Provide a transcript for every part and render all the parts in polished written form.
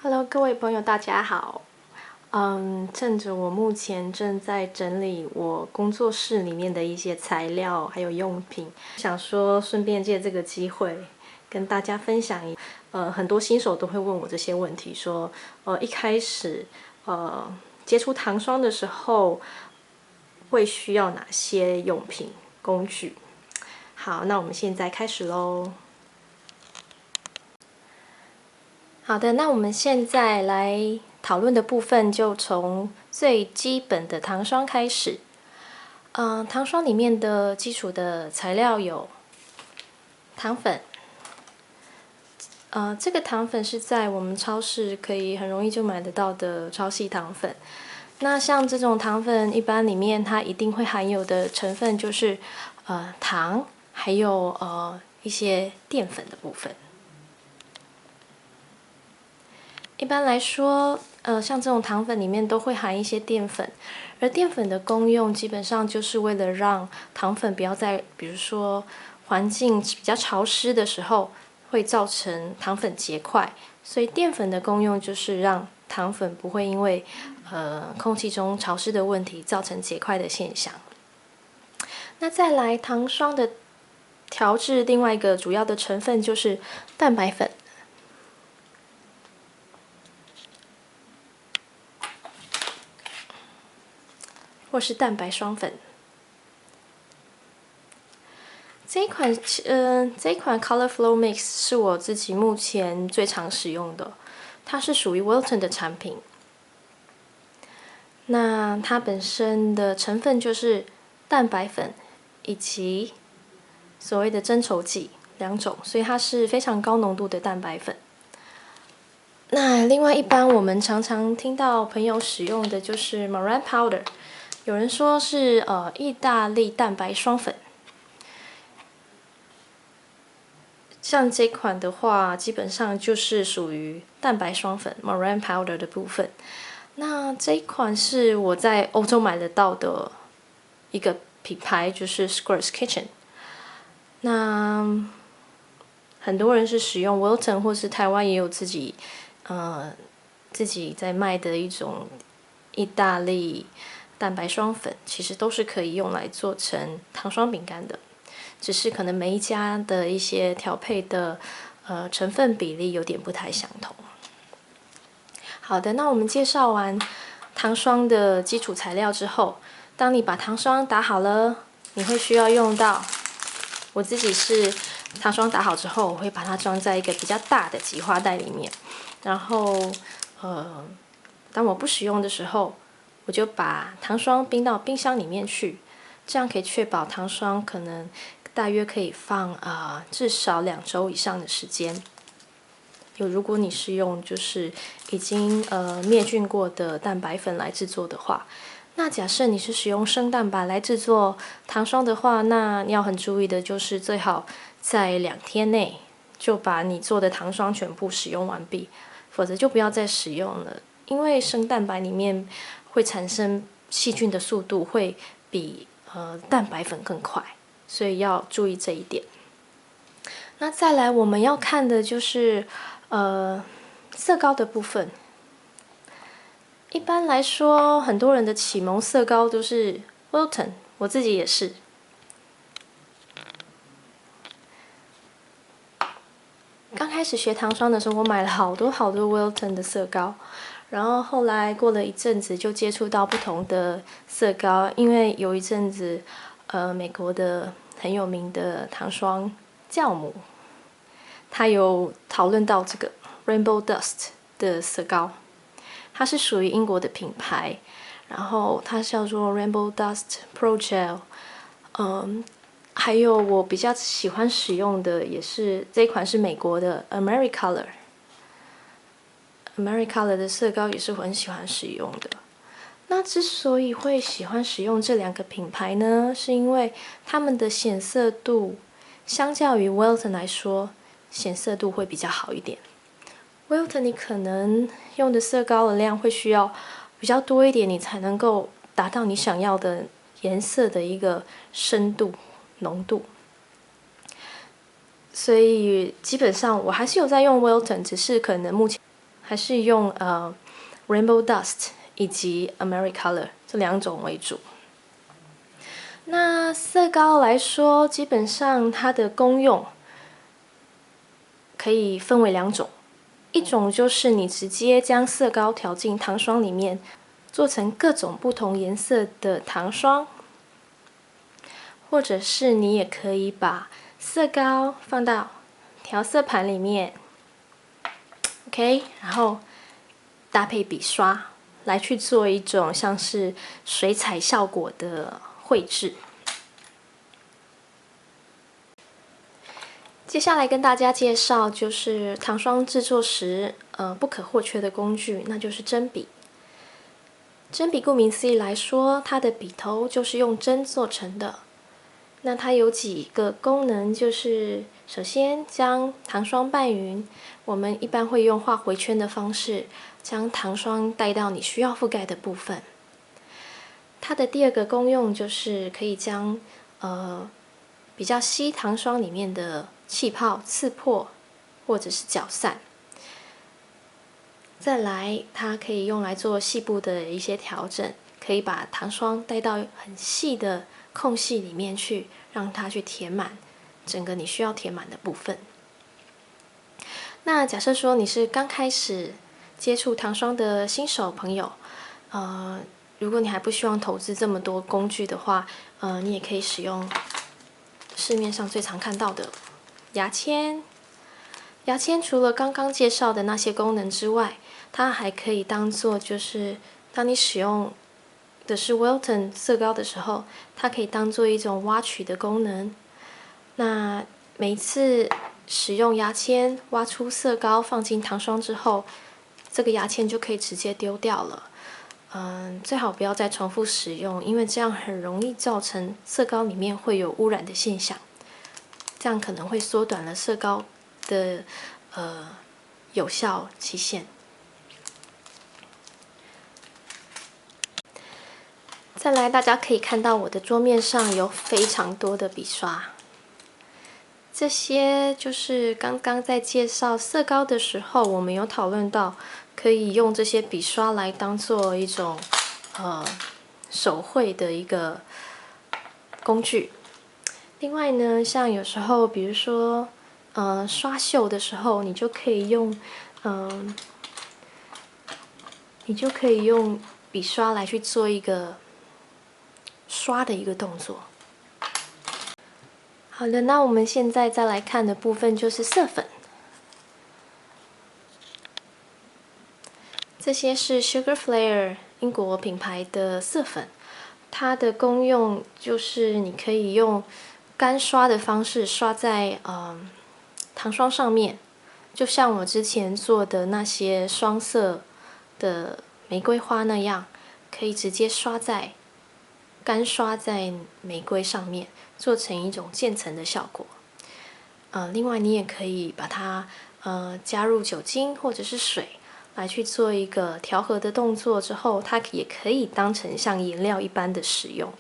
Hello，各位朋友，大家好。趁着我目前正在整理我工作室里面的一些材料还有用品，想说顺便借这个机会跟大家分享很多新手都会问我这些问题，说一开始接触糖霜的时候会需要哪些用品工具？好，那我们现在开始咯。好的，那我们现在来讨论的部分就从最基本的糖霜开始。糖霜里面的基础的材料有糖粉。这个糖粉是在我们超市可以很容易就买得到的超细糖粉。那像这种糖粉，一般里面它一定会含有的成分就是糖，还有一些淀粉的部分。一般来说，像这种糖粉里面都会含一些淀粉，而淀粉的功用基本上就是为了让糖粉不要在，比如说环境比较潮湿的时候，会造成糖粉结块。所以淀粉的功用就是让糖粉不会因为空气中潮湿的问题造成结块的现象。那再来糖霜的调制，另外一个主要的成分就是蛋白粉。或是蛋白霜粉。这一款Color Flow Mix 是我自己目前最常使用的，它是属于 Wilton 的产品。那它本身的成分就是蛋白粉以及所谓的增稠剂两种，所以它是非常高浓度的蛋白粉。那另外，一般我们常常听到朋友使用的就是 Meringue Powder。有人说是意大利蛋白霜粉，像这款的话，基本上就是属于蛋白霜粉 Meringue Powder 的部分。那这一款是我在欧洲买得到的一个品牌，就是 Square's Kitchen。那很多人是使用 Wilton， 或是台湾也有自己在卖的一种意大利蛋白霜粉，其实都是可以用来做成糖霜饼干的，只是可能每一家的一些调配的成分比例有点不太相同。好的，那我们介绍完糖霜的基础材料之后，当你把糖霜打好了，你会需要用到，我自己是糖霜打好之后，我会把它装在一个比较大的挤花袋里面，然后当我不使用的时候，我就把糖霜冰到冰箱里面去，这样可以确保糖霜可能大约可以放至少2周以上的时间。如果你是用就是已经灭菌过的蛋白粉来制作的话，那假设你是使用生蛋白来制作糖霜的话，那你要很注意的就是最好在2天内就把你做的糖霜全部使用完毕，否则就不要再使用了。因为生蛋白里面会产生细菌的速度会比蛋白粉更快，所以要注意这一点。那再来我们要看的就是色膏的部分。一般来说，很多人的启蒙色膏都是 Wilton， 我自己也是。刚开始学糖霜的时候，我买了好多 Wilton 的色膏，然后后来过了一阵子就接触到不同的色膏，因为有一阵子美国的很有名的糖霜酵母，他有讨论到这个 Rainbow Dust 的色膏，它是属于英国的品牌，然后它叫做 Rainbow Dust Pro Gel。还有我比较喜欢使用的也是这一款是美国的 Americolor 的色膏也是我很喜欢使用的。那之所以会喜欢使用这2个品牌呢，是因为它们的显色度相较于 Wilton 来说，显色度会比较好一点。Wilton 你可能用的色膏的量会需要比较多一点，你才能够达到你想要的颜色的一个深度、浓度。所以基本上我还是有在用 Wilton， 只是可能目前还是用Rainbow Dust 以及 Americolor 这2种为主。那色膏来说，基本上它的功用可以分为2种，一种就是你直接将色膏调进糖霜里面，做成各种不同颜色的糖霜，或者是你也可以把色膏放到调色盘里面 ，OK， 然后搭配笔刷来去做一种像是水彩效果的绘制。接下来跟大家介绍就是糖霜制作时不可或缺的工具，那就是针笔。针笔顾名思义来说，它的笔头就是用针做成的。那它有几个功能，就是首先将糖霜拌匀，我们一般会用画回圈的方式，将糖霜带到你需要覆盖的部分。它的第2个功用就是可以将比较稀糖霜里面的气泡刺破或者是搅散。再来，它可以用来做细部的一些调整，可以把糖霜带到很细的空隙里面去，让它去填满整个你需要填满的部分。那假设说你是刚开始接触糖霜的新手朋友，如果你还不希望投资这么多工具的话，你也可以使用市面上最常看到的牙签。牙签除了刚刚介绍的那些功能之外，它还可以当做就是当你使用的是 Wilton 色膏的时候，它可以当做一种挖取的功能。那每一次使用牙签挖出色膏放进糖霜之后，这个牙签就可以直接丢掉了。最好不要再重复使用，因为这样很容易造成色膏里面会有污染的现象，这样可能会缩短了色膏的有效期限。再来，大家可以看到我的桌面上有非常多的笔刷，这些就是刚刚在介绍色膏的时候，我们有讨论到，可以用这些笔刷来当做一种手绘的一个工具。另外呢，像有时候，比如说刷绣的时候，你就可以用笔刷来去做一个刷的一个动作。好的，那我们现在再来看的部分就是色粉。这些是 Sugar Flare 英国品牌的色粉，它的功用就是你可以用干刷的方式刷在糖霜上面，就像我之前做的那些双色的玫瑰花那样，可以直接干刷在玫瑰上面，做成一种渐层的效果。另外你也可以把它加入酒精或者是水来去做一个调和的动作之后，它也可以当成像颜料一般的使用。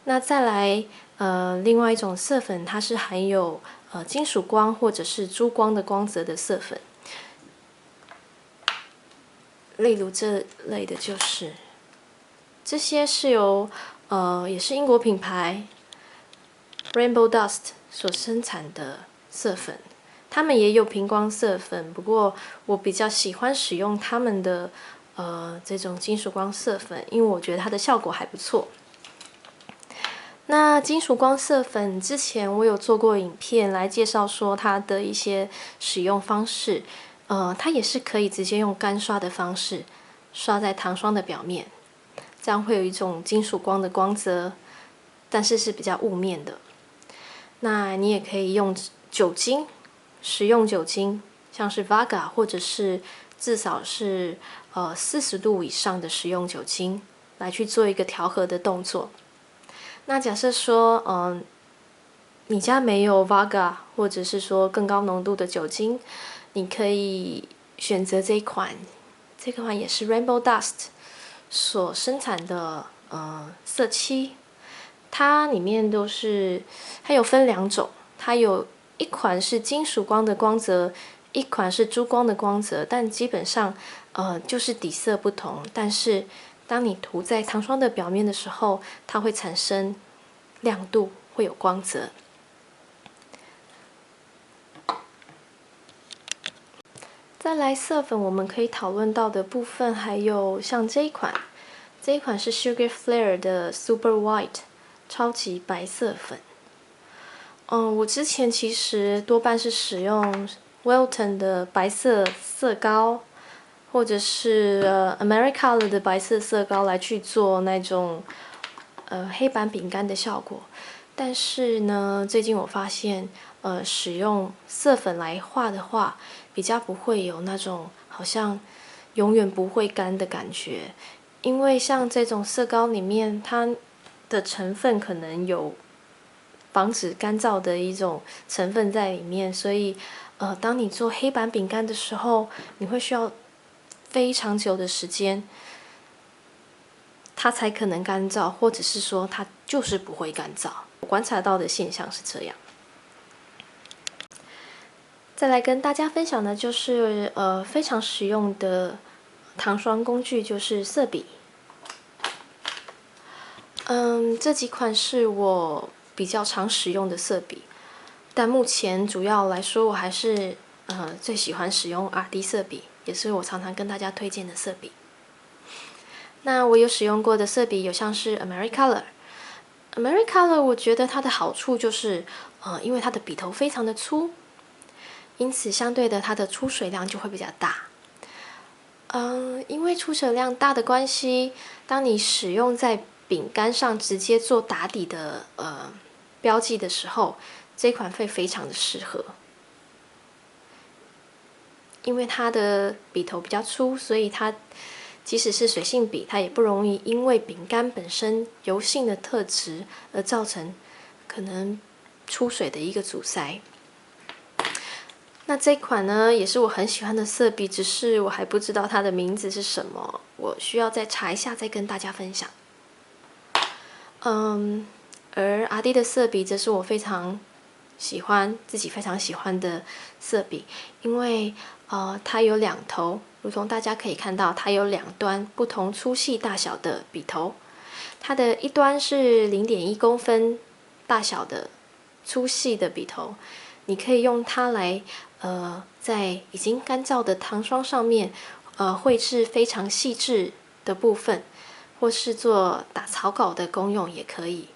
那再来另外一种色粉，它是含有金属光或者是珠光的光泽的色粉，例如这类的就是这些是由也是英国品牌 Rainbow Dust 所生产的色粉，他们也有平光色粉，不过我比较喜欢使用他们的这种金属光色粉，因为我觉得它的效果还不错。那金属光色粉之前我有做过影片来介绍说它的一些使用方式，它也是可以直接用干刷的方式刷在糖霜的表面，这样会有一种金属光的光泽，但是是比较雾面的。那你也可以用酒精，食用酒精，像是 Vaga 或者是至少是40度以上的食用酒精来去做一个调和的动作。那假设说你家没有 Vaga 或者是说更高浓度的酒精，你可以选择这款也是 Rainbow Dust 所生产的色漆，它里面它有分2种，它有一款是金属光的光泽，一款是珠光的光泽，但基本上就是底色不同，但是当你涂在糖霜的表面的时候，它会产生亮度，会有光泽。再来色粉，我们可以讨论到的部分还有像这一款是 Sugar Flare 的 Super White 超级白色粉。我之前其实多半是使用 Wilton 的白色色膏，或者是Americolor 的白色色膏来去做那种黑板饼干的效果。但是呢，最近我发现，使用色粉来画的话，比较不会有那种好像永远不会干的感觉。因为像这种色膏里面，它的成分可能有防止干燥的一种成分在里面，所以当你做黑板饼干的时候，你会需要非常久的时间，它才可能干燥，或者是说它就是不会干燥。我观察到的现象是这样。再来跟大家分享的就是非常实用的糖霜工具，就是色笔。这几款是我比较常使用的色笔，但目前主要来说，我还是最喜欢使用 RD 色笔，也是我常常跟大家推荐的色笔。那我有使用过的色笔有像是 Americolor， 我觉得它的好处就是因为它的笔头非常的粗，因此相对的它的出水量就会比较大。因为出水量大的关系，当你使用在饼干上直接做打底的标记的时候，这款会非常的适合。因为它的笔头比较粗，所以它即使是水性笔，它也不容易因为饼干本身油性的特质而造成可能出水的一个阻塞。那这款呢，也是我很喜欢的色笔，只是我还不知道它的名字是什么，我需要再查一下，再跟大家分享。而 RD 的色笔则是我非常喜欢，自己非常喜欢的色笔，因为它有两头，如同大家可以看到，它有两端不同粗细大小的笔头。它的一端是0.1公分大小的粗细的笔头，你可以用它来在已经干燥的糖霜上面绘制非常细致的部分，或是做打草稿的功用也可以，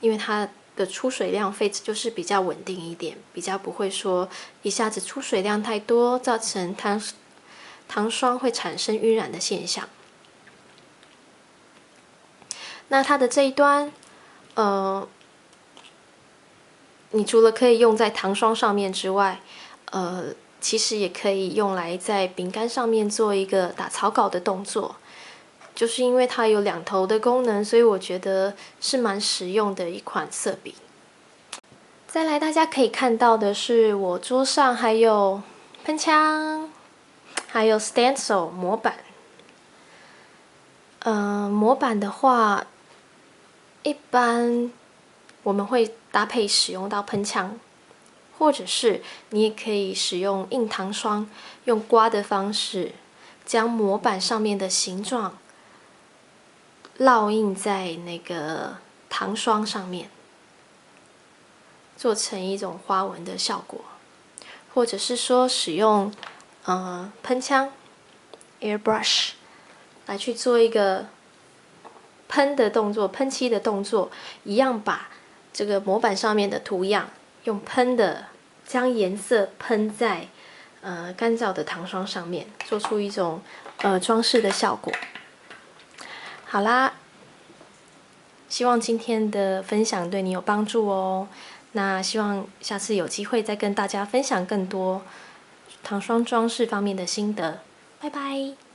因为它的出水量就是比较稳定一点，比较不会说一下子出水量太多，造成糖霜会产生晕染的现象。那它的这一端，你除了可以用在糖霜上面之外，其实也可以用来在饼干上面做一个打草稿的动作。就是因为它有两头的功能，所以我觉得是蛮实用的一款色笔。再来，大家可以看到的是，我桌上还有喷枪，还有 stencil 模板。模板的话，一般我们会搭配使用到喷枪，或者是你也可以使用硬糖霜，用刮的方式将模板上面的形状烙印在那个糖霜上面，做成一种花纹的效果，或者是说使用喷枪 airbrush 来去做一个喷的动作、喷漆的动作，一样把这个模板上面的图样用喷的将颜色喷在干燥的糖霜上面，做出一种装饰的效果。好啦，希望今天的分享对你有帮助哦。那希望下次有机会再跟大家分享更多糖霜装饰方面的心得。拜拜。